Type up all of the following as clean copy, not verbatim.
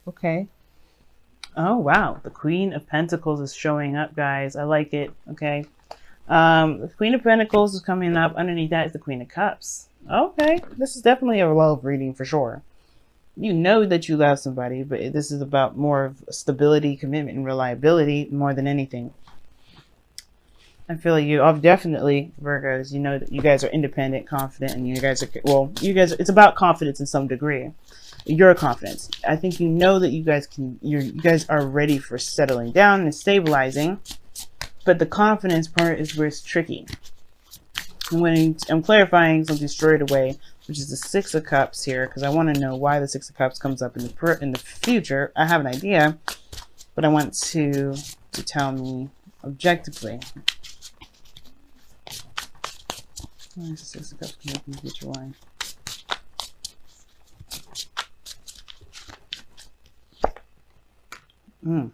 Okay. Oh, wow. The Queen of Pentacles is showing up, guys. I like it. Okay. The Queen of Pentacles is coming up. Underneath that is the Queen of Cups. Okay. This is definitely a love reading for sure. You know that you love somebody, but this is about more of stability, commitment, and reliability more than anything. I feel like you are definitely Virgos. You know that you guys are independent, confident, and you guys are, well, you guys, it's about confidence in some degree. Your confidence. I think you know that you guys can, you guys are ready for settling down and stabilizing, but the confidence part is where it's tricky. And when I'm clarifying something straight away, which is the Six of Cups here, because I want to know why the Six of Cups comes up in the future. I have an idea, but I want to tell me objectively. Why is the Six of Cups come up in the future? Why?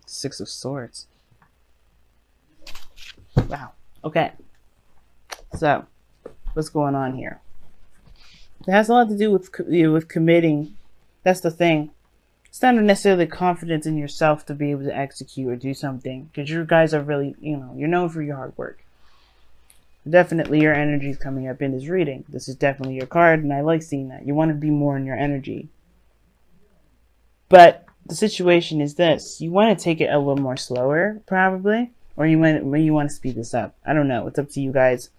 Six of Swords. Wow. Okay. So, what's going on here? It has a lot to do with committing. That's the thing. It's not necessarily confidence in yourself to be able to execute or do something, because you guys are really, you're known for your hard work. Definitely your energy is coming up in this reading. This is definitely your card, and I like seeing that. You want to be more in your energy. But the situation is this. You want to take it a little more slower, probably. Or you want to speed this up. I don't know. It's up to you guys.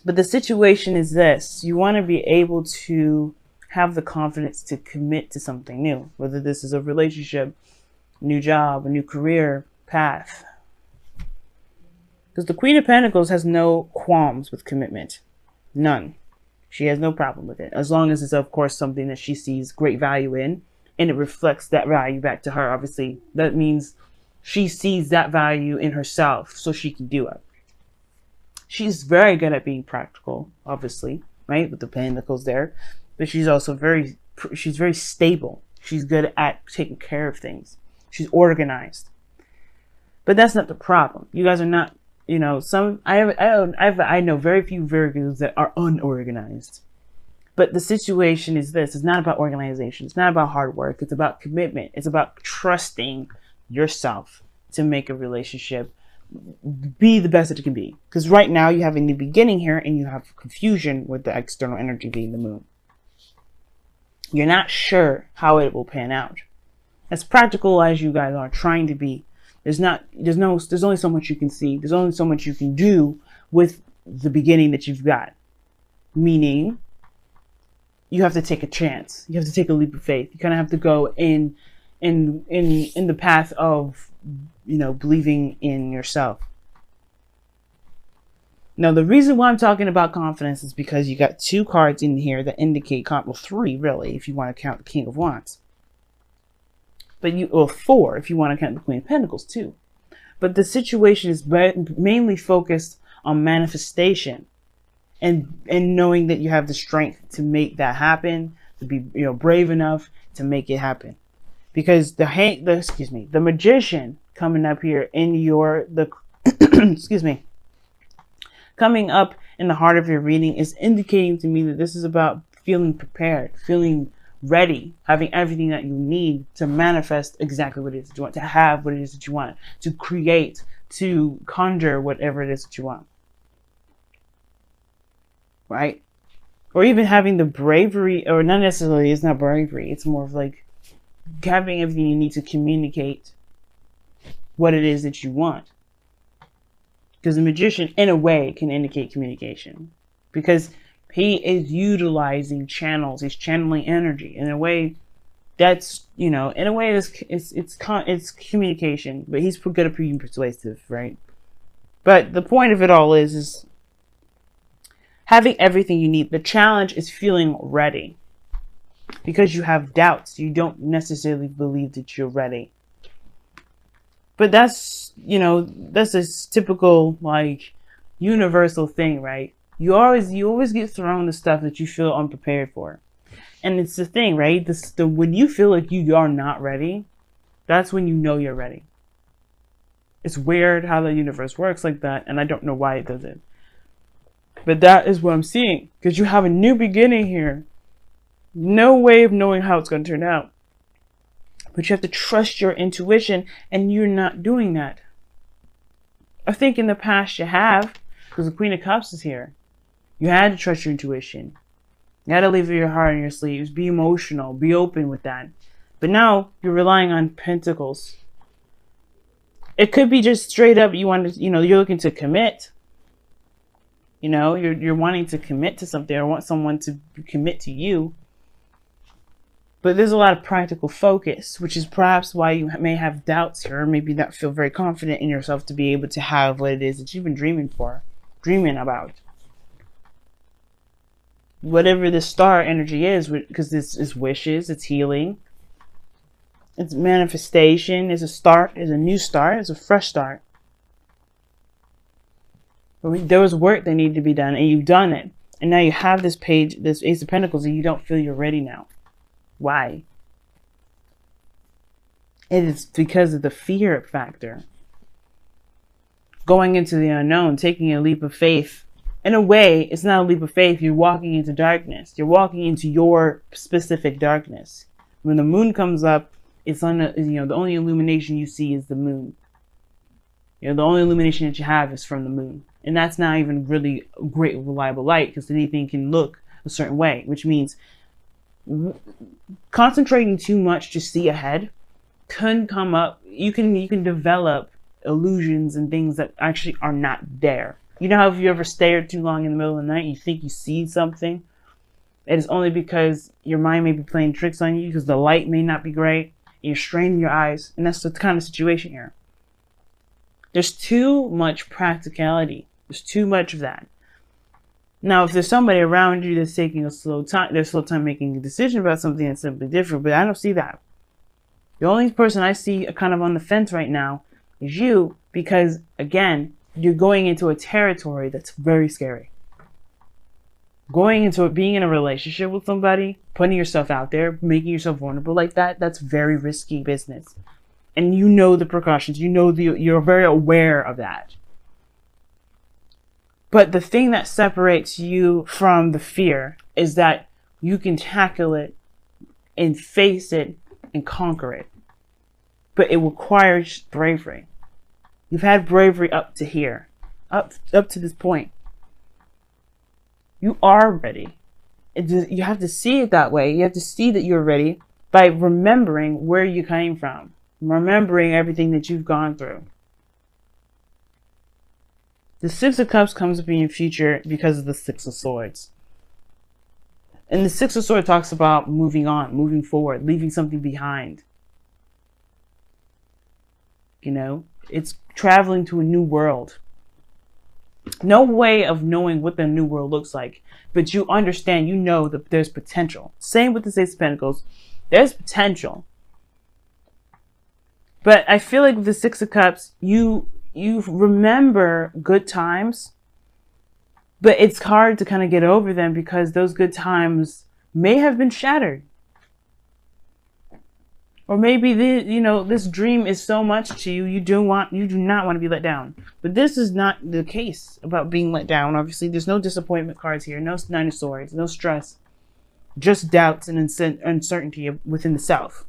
But the situation is this. You want to be able to have the confidence to commit to something new. Whether this is a relationship, new job, a new career path. Because the Queen of Pentacles has no qualms with commitment. None. She has no problem with it. As long as it's, of course, something that she sees great value in. And it reflects that value back to her. Obviously, that means she sees that value in herself. So she can do it. She's very good at being practical, obviously. Right? With the Pentacles there. But she's also very stable. She's good at taking care of things. She's organized. But that's not the problem. You guys are not... I know very few Virgos that are unorganized. But the situation is this. It's not about organization. It's not about hard work. It's about commitment. It's about trusting yourself to make a relationship be the best that it can be. Because right now you have a new beginning here and you have confusion with the external energy being the moon. You're not sure how it will pan out. As practical as you guys are trying to be, there's only so much you can see. There's only so much you can do with the beginning that you've got. Meaning, you have to take a chance. You have to take a leap of faith. You kind of have to go in the path of, believing in yourself. Now, the reason why I'm talking about confidence is because you got two cards in here that indicate, well, three really, if you want to count the King of Wands. Or four, if you want to count the Queen of Pentacles too. But the situation is mainly focused on manifestation and knowing that you have the strength to make that happen, to be brave enough to make it happen. Because the Magician coming up here in coming up in the heart of your reading is indicating to me that this is about feeling prepared, feeling ready, having everything that you need to manifest exactly what it is that you want, to have what it is that you want, to create, to conjure whatever it is that you want. Right? Or even having the bravery, or not necessarily, it's not bravery, it's more of like having everything you need to communicate what it is that you want. Because the Magician, in a way, can indicate communication. Because he is utilizing channels. He's channeling energy in a way that's, in a way it's communication, but he's good at being persuasive, right? But the point of it all is having everything you need. The challenge is feeling ready. Because you have doubts. You don't necessarily believe that you're ready. But that's, that's a typical, universal thing, right? You always get thrown the stuff that you feel unprepared for. And it's the thing, right? When you feel like you are not ready, that's when you know you're ready. It's weird how the universe works like that, and I don't know why it does it. But that is what I'm seeing. Because you have a new beginning here. No way of knowing how it's going to turn out. But you have to trust your intuition, and you're not doing that. I think in the past you have, because the Queen of Cups is here. You had to trust your intuition. You had to leave your heart on your sleeves. Be emotional. Be open with that. But now you're relying on Pentacles. It could be just straight up you want to, you're looking to commit. You're wanting to commit to something or want someone to commit to you. But there's a lot of practical focus, which is perhaps why you may have doubts here, or maybe not feel very confident in yourself to be able to have what it is that you've been dreaming about. Whatever the star energy is, because this is wishes, it's healing, it's manifestation, it's a start, it's a new start, it's a fresh start. But there was work that needed to be done, and you've done it. And now you have this page, this Ace of Pentacles, and you don't feel you're ready now. Why? It is because of the fear factor. Going into the unknown, taking a leap of faith. In a way, it's not a leap of faith. You're walking into darkness. You're walking into your specific darkness. When the moon comes up, it's on the only illumination you see is the moon. The only illumination that you have is from the moon. And that's not even really a great reliable light, because anything can look a certain way, which means concentrating too much to see ahead can come up. You can develop illusions and things that actually are not there. You know how if you ever stare too long in the middle of the night, you think you see something? It is only because your mind may be playing tricks on you, because the light may not be great. You're straining your eyes, and that's the kind of situation here. There's too much practicality. There's too much of that. Now, if there's somebody around you that's taking slow time making a decision about something that's simply different, but I don't see that. The only person I see kind of on the fence right now is you, because, again, you're going into a territory that's very scary. Going into it, being in a relationship with somebody, putting yourself out there, making yourself vulnerable like that, that's very risky business. And you know the precautions, you're very aware of that. But the thing that separates you from the fear is that you can tackle it and face it and conquer it. But it requires bravery. You've had bravery up to here, up to this point. You are ready. You have to see it that way. You have to see that you're ready by remembering where you came from. Remembering everything that you've gone through. The Six of Cups comes up in your future because of the Six of Swords. And the Six of Swords talks about moving on, moving forward, leaving something behind. It's traveling to a new world. No way of knowing what the new world looks like, but you understand, that there's potential. Same with the Six of Pentacles. There's potential. But I feel like with the Six of Cups, you remember good times, but it's hard to kind of get over them because those good times may have been shattered. Or maybe this dream is so much to you, you do not want to be let down. But this is not the case about being let down. Obviously, there's no disappointment cards here, no Nine of Swords, no stress, just doubts and uncertainty within the self.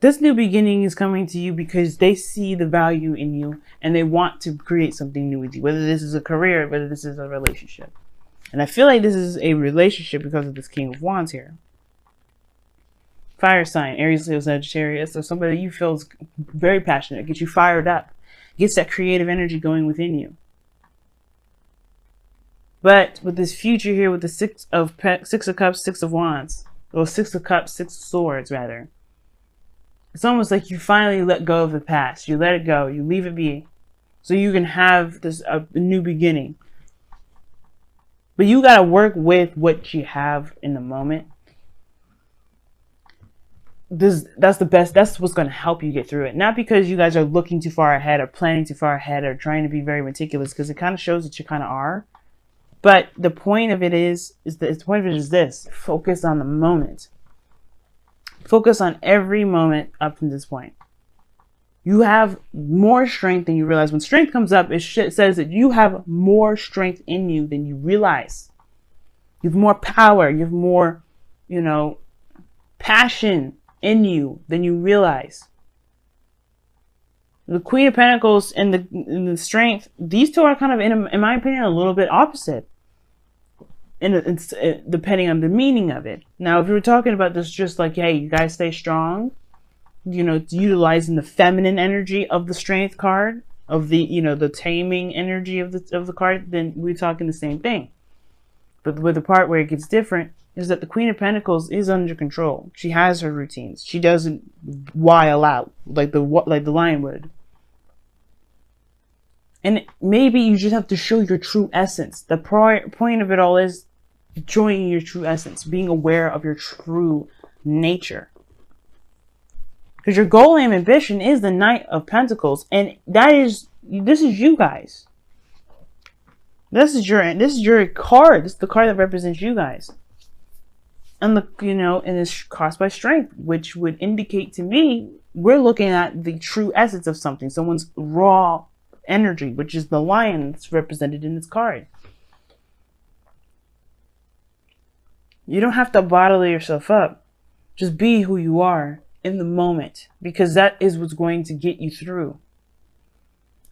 This new beginning is coming to you because they see the value in you and they want to create something new with you, whether this is a career, whether this is a relationship. And I feel like this is a relationship because of this King of Wands here. Fire sign, Aries, Leo, Sagittarius, or somebody you feel is very passionate, gets you fired up, gets that creative energy going within you. But with this future here, with the Six of Cups, Six of Wands, or Six of Cups, Six of Swords, rather. It's almost like you finally let go of the past. You let it go. You leave it be. So you can have a new beginning. But you got to work with what you have in the moment. That's the best. That's what's going to help you get through it. Not because you guys are looking too far ahead or planning too far ahead or trying to be very meticulous, because it kind of shows that you kind of are. But the point of it is this. Focus on the moment. Focus on every moment up to this point. You have more strength than you realize. When strength comes up, it says that you have more strength in you than you realize. You have more power. You have more, passion in you than you realize. The Queen of Pentacles and the Strength, these two are kind of, in my opinion, a little bit opposite. It's depending on the meaning of it. Now, if you were talking about this just like, hey, you guys stay strong, you know, utilizing the feminine energy of the Strength card, of the, you know, the taming energy of the card, then we're talking the same thing. But with the part where it gets different is that the Queen of Pentacles is under control. She has her routines. She doesn't wild out like the lion would. And maybe you just have to show your true essence. The point of it all is showing your true essence, being aware of your true nature. Because your goal and ambition is the Knight of Pentacles, and this is you guys. This is your card. This is the card that represents you guys. And and it's caused by Strength, which would indicate to me we're looking at the true essence of something, someone's raw energy, which is the lion that's represented in this card. You don't have to bottle yourself up. Just be who you are in the moment, because that is what's going to get you through.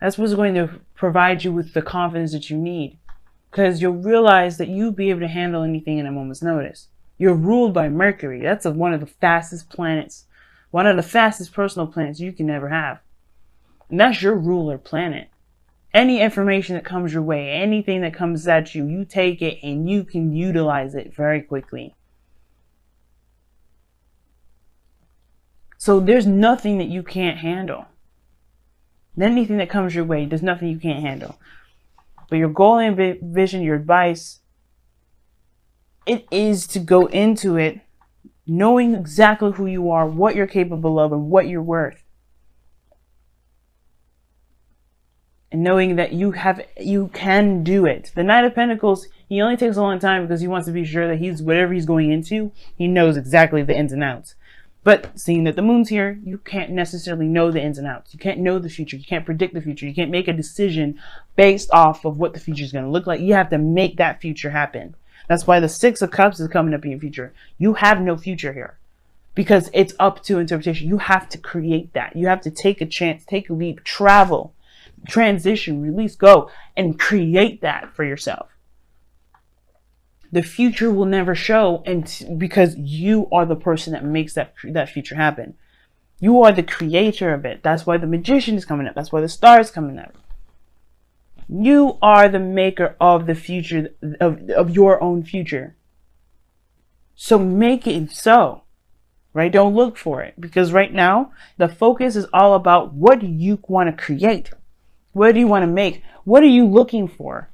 That's what's going to provide you with the confidence that you need, because you'll realize that you'll be able to handle anything in a moment's notice. You're ruled by Mercury. That's one of the fastest planets, one of the fastest personal planets you can ever have. And that's your ruler planet. Any information that comes your way, anything that comes at you, you take it and you can utilize it very quickly. So there's nothing that you can't handle. Anything that comes your way, there's nothing you can't handle. But your goal and vision, your advice, it is to go into it knowing exactly who you are, what you're capable of, and what you're worth. And knowing that you can do it. The Knight of Pentacles, he only takes a long time because he wants to be sure that whatever he's going into, he knows exactly the ins and outs. But seeing that the moon's here, you can't necessarily know the ins and outs. You can't know the future. You can't predict the future. You can't make a decision based off of what the future is going to look like. You have to make that future happen. That's why the Six of Cups is coming up in your future. You have no future here because it's up to interpretation. You have to create that. You have to take a chance, take a leap, travel, transition, release, go, and create that for yourself. The future will never show, and because you are the person that makes that future happen. You are the creator of it. That's why the Magician is coming up. That's why the Star is coming up. You are the maker of the future, of your own future. So make it so, right? Don't look for it, because right now the focus is all about what do you want to create? What do you want to make? What are you looking for?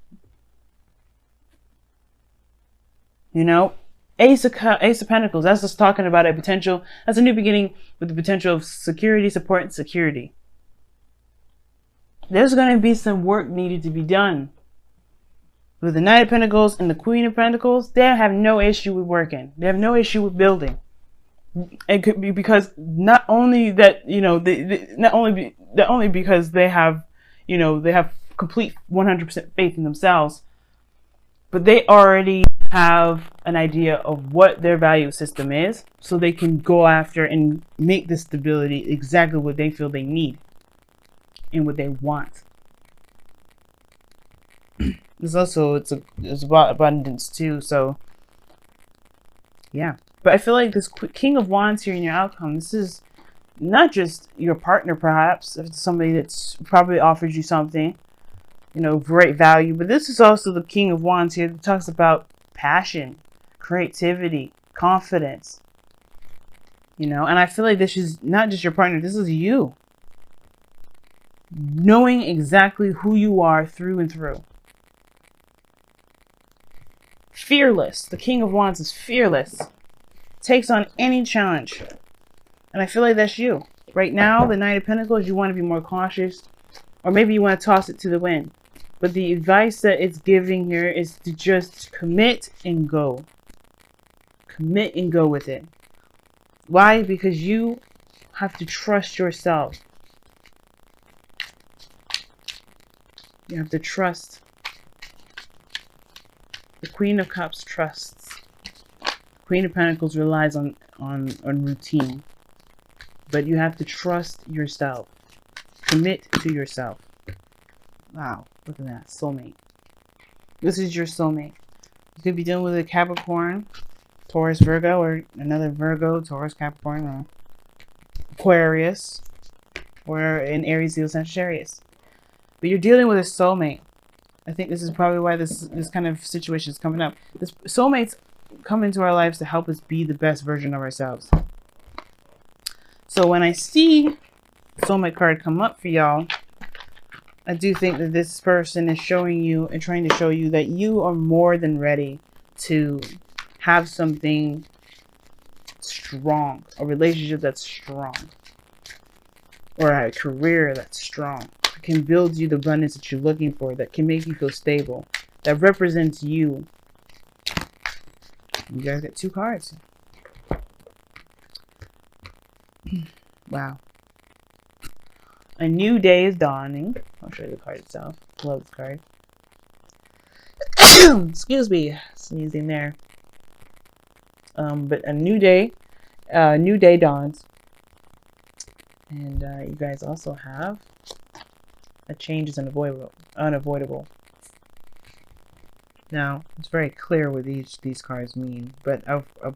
You know, Ace of Pentacles, that's just talking about a potential, that's a new beginning with the potential of security, support, and security. There's going to be some work needed to be done. With the Knight of Pentacles and the Queen of Pentacles, they have no issue with working. They have no issue with building. It could be because not only that, not only because they have, they have complete 100% faith in themselves, but they already have an idea of what their value system is, so they can go after and make the stability exactly what they feel they need and what they want. It's about abundance too, so yeah. But I feel like this King of Wands here in your outcome, this is not just your partner, perhaps, if it's somebody that's probably offers you something, great value, but this is also the King of Wands here that talks about passion, creativity, confidence, and I feel like this is not just your partner, this is you. Knowing exactly who you are through and through. Fearless. The King of Wands is fearless. Takes on any challenge. And I feel like that's you. Right now, the Knight of Pentacles, you want to be more cautious. Or maybe you want to toss it to the wind. But the advice that it's giving here is to just commit and go. Commit and go with it. Why? Because you have to trust yourself. You have to trust. The Queen of Cups trusts. Queen of Pentacles relies on on routine. But you have to trust yourself. Commit to yourself. Wow, look at that. Soulmate. This is your soulmate. You could be dealing with a Capricorn, Taurus, Virgo, or another Virgo, Taurus, Capricorn, or Aquarius, or an Aries, Leo, Sagittarius. But you're dealing with a soulmate. I think this is probably why this kind of situation is coming up. This soulmates come into our lives to help us be the best version of ourselves. So when I see soulmate card come up for y'all, I do think that this person is showing you and trying to show you that you are more than ready to have something strong, a relationship that's strong, or a career that's strong, that can build you the abundance that you're looking for, that can make you feel stable, that represents you. You guys get 2 cards. Wow. A new day is dawning. I'll show you the card itself. Love this card. Excuse me, sneezing there. But a new day dawns. And you guys also have a change is unavoidable. Now, it's very clear what these cards mean, but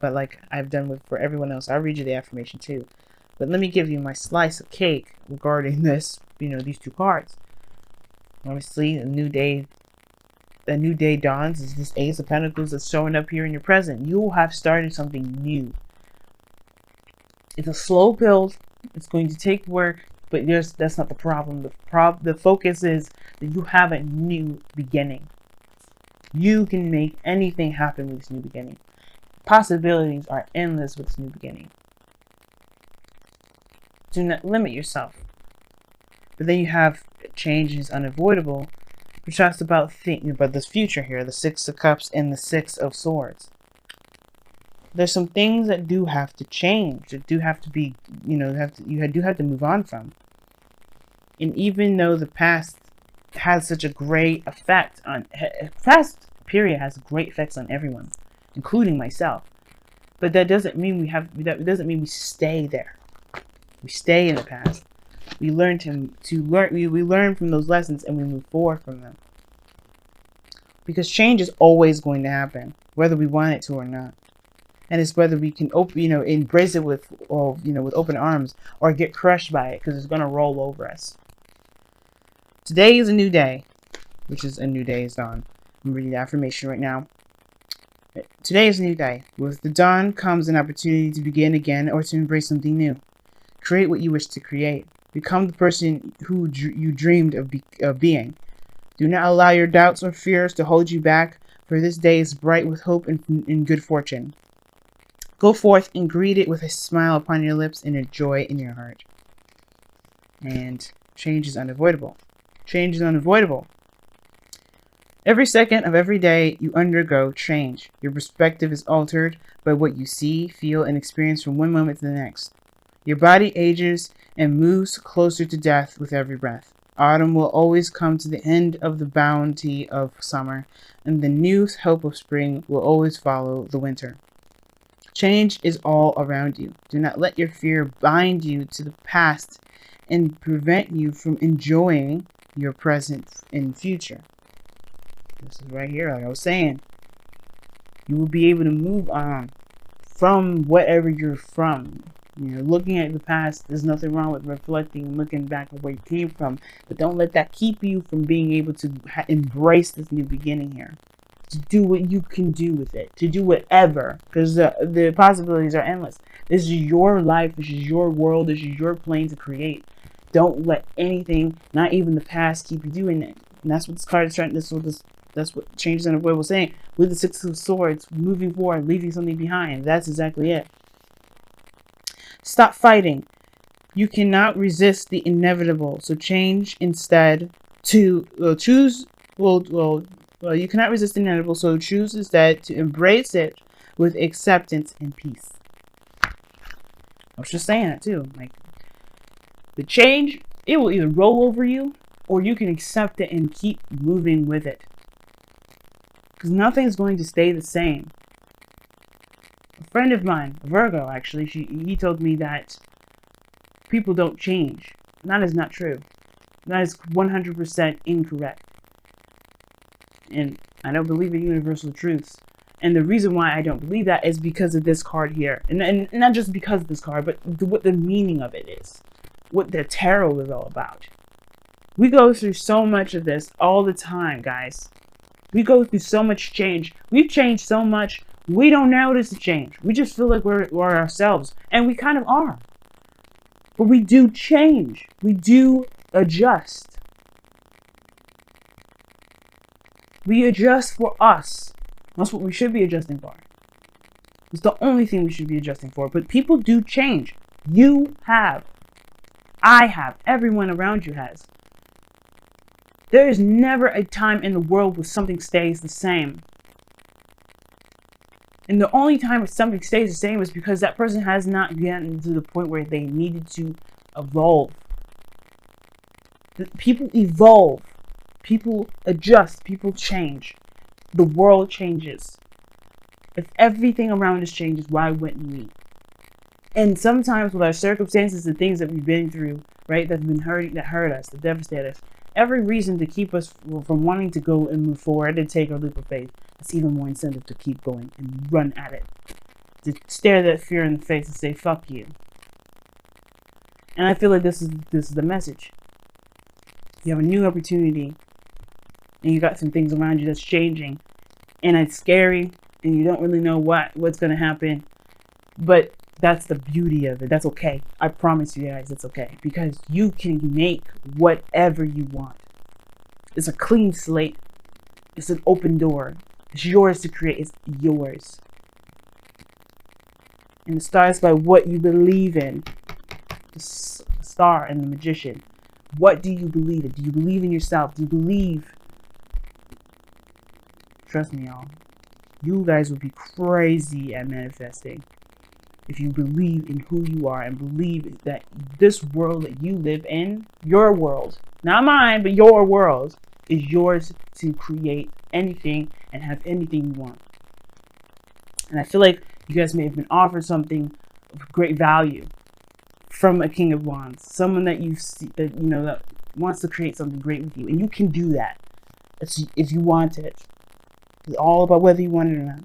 like I've done for everyone else, I'll read you the affirmation too. But let me give you my slice of cake regarding this, these 2 cards. Obviously, a new day dawns is this Ace of Pentacles that's showing up here in your present. You will have started something new. It's a slow build. It's going to take work, but that's not the problem. The focus is that you have a new beginning. You can make anything happen with this new beginning. Possibilities are endless with this new beginning. Do not limit yourself. But then you have change is unavoidable, which talks about thinking about this future here, the 6 of Cups and the 6 of Swords. There's some things that do have to change, that do have to be, you do have to move on from. And even though the past has such a great effect on, past period has great effects on everyone, including myself. But that doesn't mean we stay there. We stay in the past. We learn we learn from those lessons and we move forward from them. Because change is always going to happen, whether we want it to or not. And it's whether we can embrace it with open arms or get crushed by it, because it's going to roll over us. Today is a new day, which is a new day is dawn. I'm reading the affirmation right now. Today is a new day. With the dawn comes an opportunity to begin again or to embrace something new. Create what you wish to create. Become the person who you dreamed of being. Do not allow your doubts or fears to hold you back, for this day is bright with hope and good fortune. Go forth and greet it with a smile upon your lips and a joy in your heart. And change is unavoidable. Change is unavoidable. Every second of every day you undergo change. Your perspective is altered by what you see, feel, and experience from one moment to the next. Your body ages and moves closer to death with every breath. Autumn will always come to the end of the bounty of summer, and the new hope of spring will always follow the winter. Change is all around you. Do not let your fear bind you to the past and prevent you from enjoying your present and future. This is right here, like I was saying. You will be able to move on from whatever you're from. Looking at the past, there's nothing wrong with reflecting and looking back at where you came from. But don't let that keep you from being able to embrace this new beginning here. To do what you can do with it. To do whatever. Because the possibilities are endless. This is your life. This is your world. This is your plane to create. Don't let anything, not even the past, keep you doing it. And that's what this card is trying. That's what Change is Unavoidable was saying. With the 6 of Swords, moving forward, leaving something behind. That's exactly it. Stop fighting. You cannot resist the inevitable. So change instead to choose. You cannot resist the inevitable. So choose instead to embrace it with acceptance and peace. I was just saying that too. Like the change, it will either roll over you, or you can accept it and keep moving with it. Because nothing's going to stay the same. friend of mine, Virgo, actually, he told me that people don't change. That is not true. That is 100% incorrect. And I don't believe in universal truths. And the reason why I don't believe that is because of this card here. And not just because of this card, but what the meaning of it is. What the tarot is all about. We go through so much of this all the time, guys. We go through so much change. We've changed so much, we don't notice the change. We just feel like we're ourselves. And we kind of are. But we do change. We do adjust. We adjust for us. That's what we should be adjusting for. It's the only thing we should be adjusting for. But people do change. You have. I have. Everyone around you has. There is never a time in the world where something stays the same. And the only time where something stays the same is because that person has not gotten to the point where they needed to evolve. People evolve. People adjust. People change. The world changes. If everything around us changes, why wouldn't we? And sometimes with our circumstances and things that we've been through, right, that hurt us, that devastate us, every reason to keep us from wanting to go and move forward and take our leap of faith, it's even more incentive to keep going and run at it. To stare that fear in the face and say, fuck you. And I feel like this is the message. You have a new opportunity and you got some things around you that's changing and it's scary and you don't really know what's going to happen. But that's the beauty of it. That's okay. I promise you guys it's okay. Because you can make whatever you want. It's a clean slate. It's an open door. It's yours to create. It's yours. And it starts by what you believe in. The star and the magician. What do you believe in? Do you believe in yourself? Do you believe? Trust me, y'all. You guys would be crazy at manifesting. If you believe in who you are and believe that this world that you live in, your world, not mine, but your world, is yours to create anything and have anything you want. And I feel like you guys may have been offered something of great value from a King of Wands, someone that you see, that you know, that wants to create something great with you, and you can do that if you want it. It's all about whether you want it or not.